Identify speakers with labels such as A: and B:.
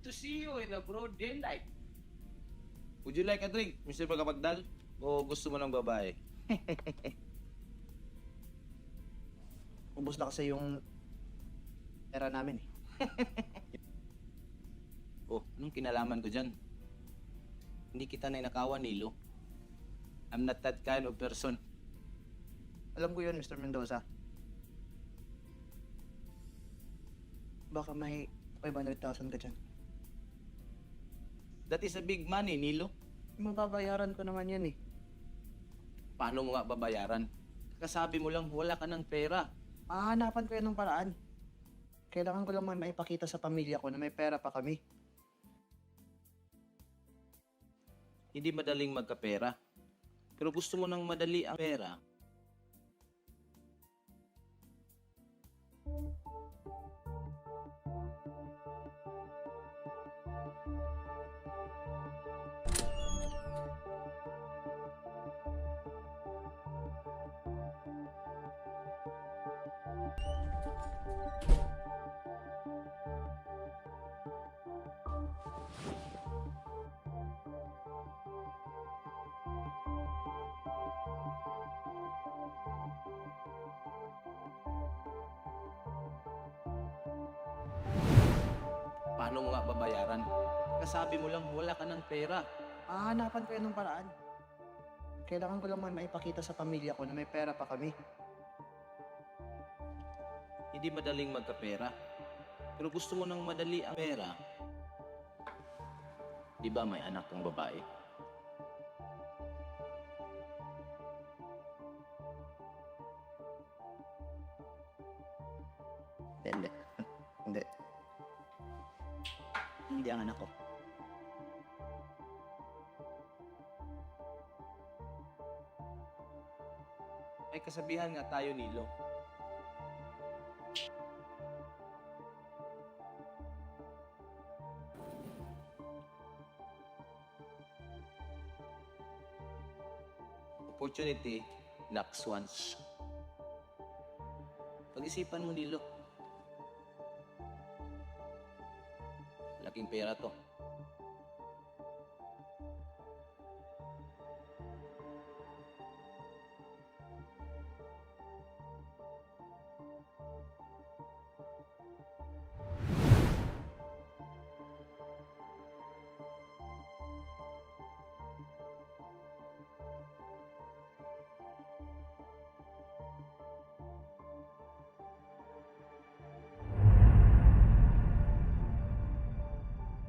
A: to see you in a broad daylight.
B: Would you like a drink, Mr. Pagkapagdal? O gusto mo ng babae?
C: Ubus na kasi yung pera namin eh.
B: Oh, anong kinalaman ko dyan? Hindi kita ninakawan, Nilo. I'm not that kind of person.
C: Alam ko yun, Mr. Mendoza. Baka may 500,000 ka dyan.
B: That is a big money, Nilo.
C: Mababayaran ko naman yan eh.
B: Paano mo nga babayaran? Kakasabi mo lang, wala ka ng pera.
C: Mahahanapan ko yan ng paraan. Kailangan ko lang maipakita sa pamilya ko na may pera pa kami.
B: Hindi madaling magkapera. Pero gusto mo ng madali ang pera. Paano mo nga babayaran? Kakasabi mo lang, wala ka ng pera.
C: Mahahanapan ko yan ng paraan. Kailangan ko lang maipakita sa pamilya ko na may pera pa kami.
B: Hindi madaling magkapera. Pero gusto mo ng madali ang pera. Di ba may anak kang babae?
C: Hindi. Hindi. Hindi ang anak ko.
B: May kasabihan nga tayo, Nilo. Opportunity knocks once. Pag-isipan mo, Nilo. Laking pera to.